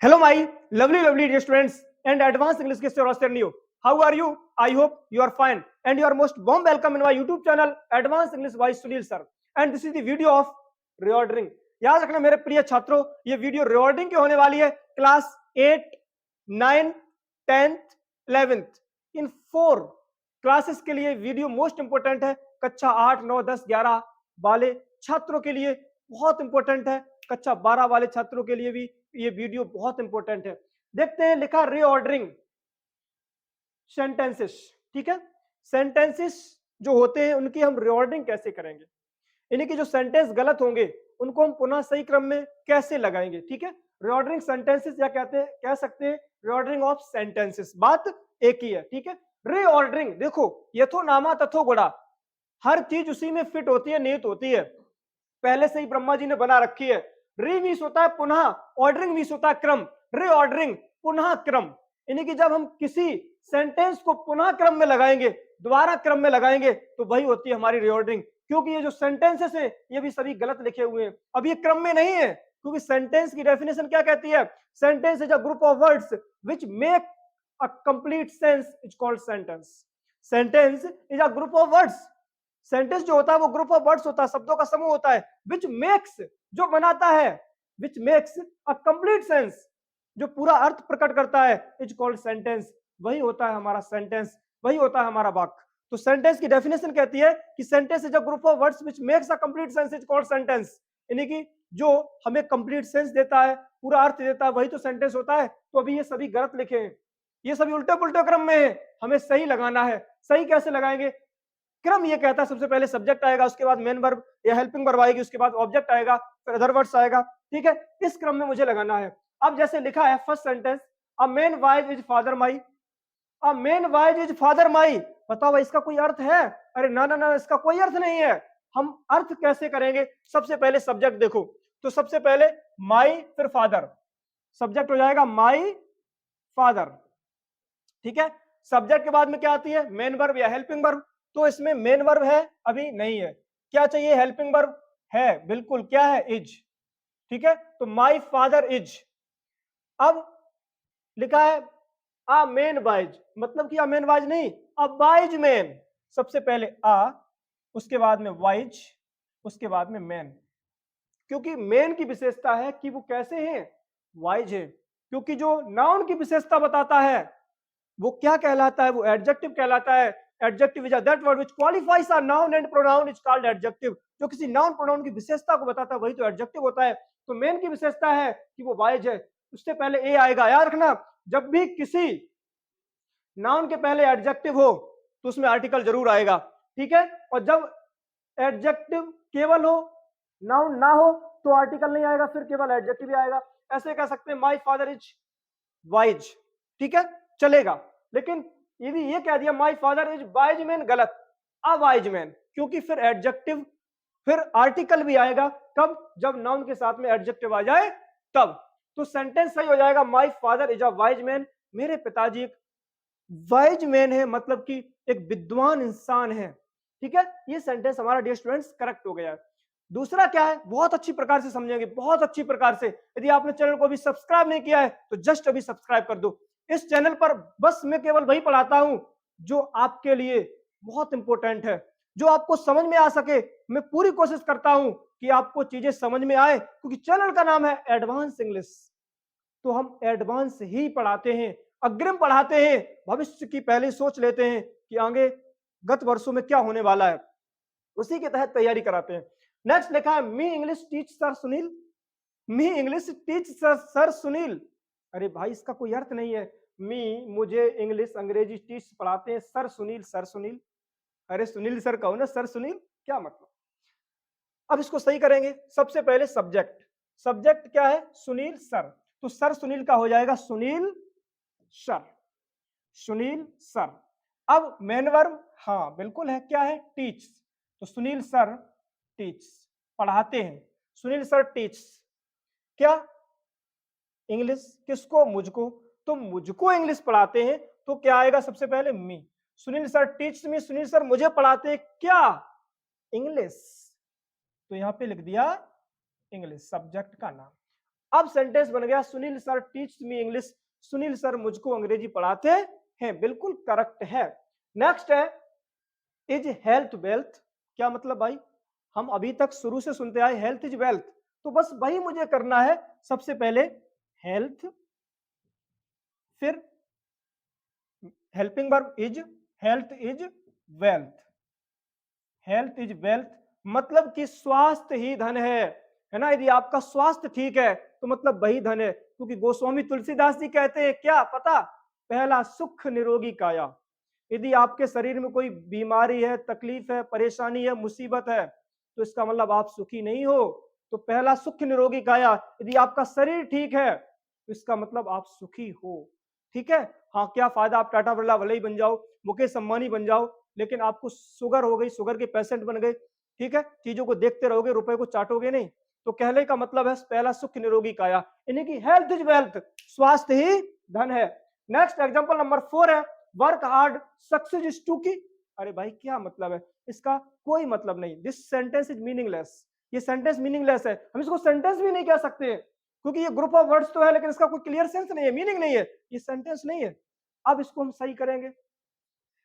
Hello, my lovely dear students and advanced English teachers and you. How are you? I hope you are fine. And you are most warm welcome in my YouTube channel, Advanced English by Sunil sir. And this is the video of reordering. याद रखना मेरे प्रिय छात्रों, ये video रिऑर्डिंग की होने वाली है क्लास 8, 9, 10th, 11th इन 4 क्लासेस के लिए वीडियो मोस्ट इंपोर्टेंट है। कक्षा 8, 9, 10, 11 वाले छात्रों के लिए बहुत इंपोर्टेंट है। कक्षा 12 वाले छात्रों के लिए भी ये वीडियो बहुत इंपॉर्टेंट है। देखते हैं, लिखा रीऑर्डरिंग सेंटेंसेस। ठीक है, सेंटेंसेस जो होते हैं उनकी हम रीऑर्डरिंग कैसे करेंगे, यानी कि जो सेंटेंस गलत होंगे उनको हम पुनः सही क्रम में कैसे लगाएंगे। ठीक है, रीऑर्डरिंग सेंटेंसेस या कह सकते हैं रीऑर्डरिंग ऑफ सेंटेंसेस, बात एक ही है। ठीक है, रीऑर्डरिंग देखो, यथो नामा तथो गुणा, हर चीज उसी में फिट होती है, नियत होती है, पहले से ही ब्रह्मा जी ने बना रखी है। री मीन्स होता है पुनः, ऑर्डरिंग मीन्स होता है क्रम, रीऑर्डरिंग पुनः क्रम, यानी कि जब हम किसी सेंटेंस को पुनः क्रम में लगाएंगे, दोबारा क्रम में लगाएंगे, तो वही होती है हमारी रीऑर्डरिंग। क्योंकि ये जो सेंटेंसेस है ये भी सभी गलत लिखे हुए हैं, अब ये क्रम में नहीं है। क्योंकि सेंटेंस की डेफिनेशन क्या कहती है? Sentence is a group of words which make a complete sense, is called sentence. Sentence is a group of words, sentence जो होता है वो ग्रुप ऑफ वर्ड्स होता है, शब्दों का समूह होता है, विच मेक्स, जो बनाता है, which makes a complete sense, जो पूरा अर्थ प्रकट करता है, इज कॉल्ड सेंटेंस। वही होता है हमारा सेंटेंस, वही होता है हमारा वाक्य। तो सेंटेंस की डेफिनेशन कहती है कि sentence is a group of words which makes a complete sense, is called sentence, यानी कि जो हमें कंप्लीट सेंस देता है, पूरा अर्थ देता है, वही तो सेंटेंस होता है। तो अभी ये सभी गलत लिखे हैं, ये सभी उल्टे पुल्टे क्रम में है, हमें सही लगाना है। सही कैसे लगाएंगे? क्रम ये कहता है सबसे पहले सब्जेक्ट आएगा, उसके बाद मेन वर्ब या हेल्पिंग वर्ब आएगी, उसके बाद ऑब्जेक्ट आएगा, फिर अदर वर्ड्स आएगा। ठीक है, इस क्रम में मुझे लगाना है। अब जैसे लिखा है first sentence, a man wise is father my, a man wise is father my, बताओ भाई इसका कोई अर्थ है? अरे ना ना ना, इसका कोई अर्थ नहीं है। हम अर्थ कैसे करेंगे? सबसे पहले सब्जेक्ट देखो, तो सबसे पहले माई फिर फादर, सब्जेक्ट हो जाएगा माई फादर। ठीक है, सब्जेक्ट के बाद में क्या आती है? मेन वर्ब या हेल्पिंग वर्ब। तो इसमें मेन वर्ब है? अभी नहीं है। क्या चाहिए? हेल्पिंग वर्ब है, बिल्कुल, क्या है? इज। ठीक है, तो माई फादर इज। अब लिखा है आ मेन वाइज, मतलब कि आ मेन वाइज नहीं, अ वाइज मैन। सबसे पहले आ, उसके बाद में वाइज, उसके बाद में मैन। क्योंकि मेन की विशेषता है कि वो कैसे हैं? वाइज है। क्योंकि जो नाउन की विशेषता बताता है वो क्या कहलाता है? वो एडजेक्टिव कहलाता है। Adjective is that word which qualifies a noun and pronoun, is called adjective. जो किसी नाउन प्रोनाउन की विशेषता को बताता है वही तो एडजेक्टिव होता है। तो मेन की विशेषता है कि वो वाइज है, उससे पहले ए आएगा। याद रखना, जब भी किसी नाउन के पहले एडजेक्टिव हो तो उसमें आर्टिकल जरूर आएगा। ठीक है, और जब एडजेक्टिव केवल हो, नाउन ना हो, तो आर्टिकल नहीं आएगा, फिर केवल एडजेक्टिव ही आएगा। ऐसे कह सकते हैं माई फादर इज वाइज। ठीक है, चलेगा। लेकिन यदि ये कह दिया my father is wise man, गलत, अ वाइज मैन, क्योंकि फिर एडजेक्टिव, फिर आर्टिकल भी आएगा। कब? जब नाउन के साथ में एडजेक्टिव आ जाए तब। तो सेंटेंस सही हो जाएगा my father is a wise man, मेरे पिताजी एक वाइज मैन है, मतलब कि एक विद्वान इंसान है। ठीक है, ये सेंटेंस हमारा डियर स्टूडेंट्स करेक्ट हो गया। दूसरा क्या है? बहुत अच्छी प्रकार से समझेंगे, बहुत अच्छी प्रकार से। यदि आपने चैनल को अभी सब्सक्राइब नहीं किया है तो जस्ट अभी सब्सक्राइब कर दो। इस चैनल पर बस मैं केवल वही पढ़ाता हूं जो आपके लिए बहुत इंपॉर्टेंट है, जो आपको समझ में आ सके। मैं पूरी कोशिश करता हूं कि आपको चीजें समझ में आए, क्योंकि चैनल का नाम है एडवांस इंग्लिश। तो हम एडवांस ही पढ़ाते हैं, अग्रिम पढ़ाते हैं, भविष्य की पहले सोच लेते हैं कि आगे गत वर्षों में क्या होने वाला है, उसी के तहत तैयारी कराते हैं। नेक्स्ट लिखा है मी इंग्लिश टीच सर सुनील, मी इंग्लिश टीच सर सुनील। अरे भाई, इसका कोई अर्थ नहीं है। मी, मुझे इंग्लिश अंग्रेजी टीच पढ़ाते हैं सर सुनील, सर सुनील। अरे सुनील सर कहो ना, सर सुनील क्या मतलब? अब इसको सही करेंगे। सबसे पहले सब्जेक्ट, सब्जेक्ट क्या है? सुनील सर, तो सर सुनील का हो जाएगा सुनील सर, सुनील सर। अब मेन वर्ब, हाँ बिल्कुल है, क्या है? टीच, तो सुनील सर टीच, पढ़ाते हैं, सुनील सर टीच क्या? इंग्लिश। किसको? मुझको। तो मुझको इंग्लिश पढ़ाते हैं, तो क्या आएगा? सबसे पहले me, Sunil sir teach me, Sunil sir मुझे पढ़ाते हैं क्या? इंग्लिश। तो यहां पे लिख दिया इंग्लिश, सब्जेक्ट का नाम। अब सेंटेंस बन गया सुनील सर टीच मी इंग्लिश, सुनील सर मुझको अंग्रेजी पढ़ाते हैं, बिल्कुल करेक्ट है। नेक्स्ट है इज हेल्थ वेल्थ, क्या मतलब भाई, हम अभी तक शुरू से सुनते आए हेल्थ इज वेल्थ, तो बस वही मुझे करना है। सबसे पहले हेल्थ, फिर helping verb is, health is wealth, health is wealth मतलब कि स्वास्थ्य ही धन है ना। यदि आपका स्वास्थ्य ठीक है तो मतलब वही धन है, क्योंकि गोस्वामी तुलसीदास जी कहते हैं क्या पता, पहला सुख निरोगी काया। यदि आपके शरीर में कोई बीमारी है, तकलीफ है, परेशानी है, मुसीबत है, तो इसका मतलब आप सुखी नहीं हो। तो पहला सुख निरोगी काया, यदि आपका शरीर ठीक है तो इसका मतलब आप सुखी हो। ठीक है, हाँ क्या फायदा आप टाटा बिरला भले ही बन जाओ, मुकेश अंबानी बन जाओ, लेकिन आपको शुगर हो गई, शुगर के पेशेंट बन गए, ठीक है, चीजों को देखते रहोगे, रुपए को चाटोगे नहीं। तो कहने का मतलब है पहला सुख निरोगी काया, यानी कि हेल्थ इज वेल्थ, स्वास्थ्य ही धन है। नेक्स्ट एग्जांपल नंबर 4 है work hard success is to key. अरे भाई क्या मतलब है इसका, कोई मतलब नहीं, दिस सेंटेंस इज मीनिंगलेस, ये सेंटेंस मीनिंगलेस है, हम इसको सेंटेंस भी नहीं कह सकते क्योंकि ये ग्रुप ऑफ वर्ड्स तो है लेकिन इसका कोई क्लियर सेंस नहीं है, मीनिंग नहीं है, ये सेंटेंस नहीं है। अब इसको हम सही करेंगे,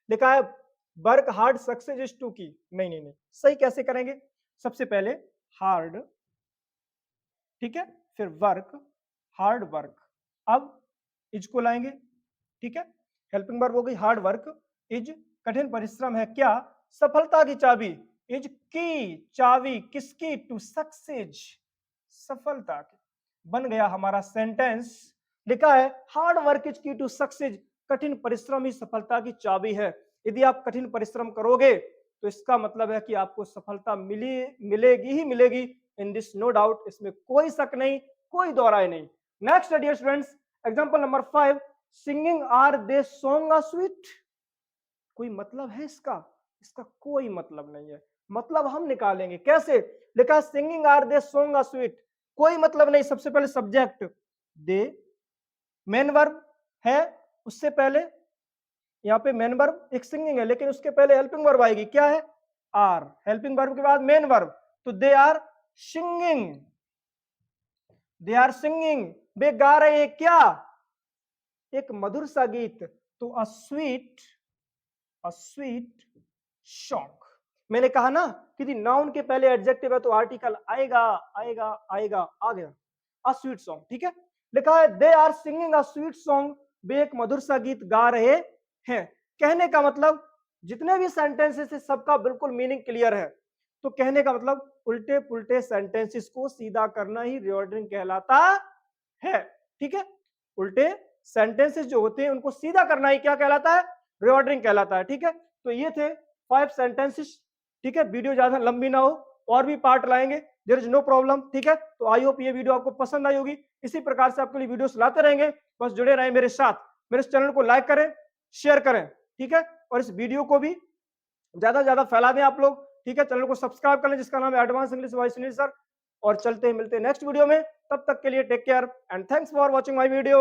लिखा है work hard success is to key, नहीं नहीं नहीं, सही कैसे करेंगे, सबसे पहले हार्ड, ठीक है, फिर वर्क, हार्ड वर्क, अब इज को लाएंगे, ठीक है, हेल्पिंग वर्ब हो गई हार्ड वर्क, इज कठिन परिश्रम है क्या, सफलता की चाबी, इज की चाबी किसकी, टू सक्सेस, सफलता की। बन गया हमारा सेंटेंस, लिखा है हार्ड वर्क इज की टू सक्सेस, कठिन परिश्रम ही सफलता की चाबी है। यदि आप कठिन परिश्रम करोगे तो इसका मतलब है कि आपको सफलता मिलेगी ही मिलेगी, इन दिस नो डाउट, इसमें कोई शक नहीं, कोई दोहराए नहीं। Next dear students, example number 5, singing are they song a sweet, कोई मतलब है इसका, इसका कोई मतलब नहीं है, मतलब हम निकालेंगे कैसे, लिखा singing are they song a sweet, कोई मतलब नहीं। सबसे पहले सब्जेक्ट दे, मेन वर्ब है, उससे पहले यहाँ पे मेन वर्ब एक सिंगिंग है लेकिन उसके पहले हेल्पिंग वर्ब आएगी, क्या है आर, हेल्पिंग वर्ब के बाद मेन वर्ब, तो they are singing, they are singing, वे गा रहे हैं क्या, एक मधुर सा गीत, तो अ स्वीट सॉन्ग। मैंने कहा ना कि यदि नाउन के पहले एडजेक्टिव है तो आर्टिकल आएगा आएगा आएगा, आ गया, अ स्वीट सॉन्ग, ठीक है, लिखा है they are singing a sweet song, वे एक मधुर सा गीत गा रहे हैं। कहने का मतलब जितने भी सेंटेंसेस है सबका बिल्कुल मीनिंग क्लियर है, तो कहने का मतलब उल्टे पुल्टे सेंटेंसेस को सीधा करना ही रीऑर्डरिंग कहलाता है, ठीक है, उल्टे सेंटेंसेस जो होते हैं उनको सीधा करना ही क्या कहलाता है, रीऑर्डरिंग कहलाता है, ठीक है। तो ये थे 5 सेंटेंसेस, ठीक है, वीडियो ज्यादा लंबी ना हो, और भी पार्ट लाएंगे, देयर इज नो प्रॉब्लम, ठीक है। तो आई होप ये वीडियो आपको पसंद आई होगी, इसी प्रकार से आपके लिए वीडियोस लाते रहेंगे, बस जुड़े रहें मेरे साथ, मेरे इस चैनल को लाइक करें, शेयर करें, ठीक है, और इस वीडियो को भी ज्यादा से ज्यादा फैला दें आप लोग, ठीक है, चैनल को सब्सक्राइब कर लें जिसका नाम है advance English by Sunil sir, और चलते हैं मिलते हैं नेक्स्ट वीडियो में, तब तक के लिए take care and thanks for watching my video.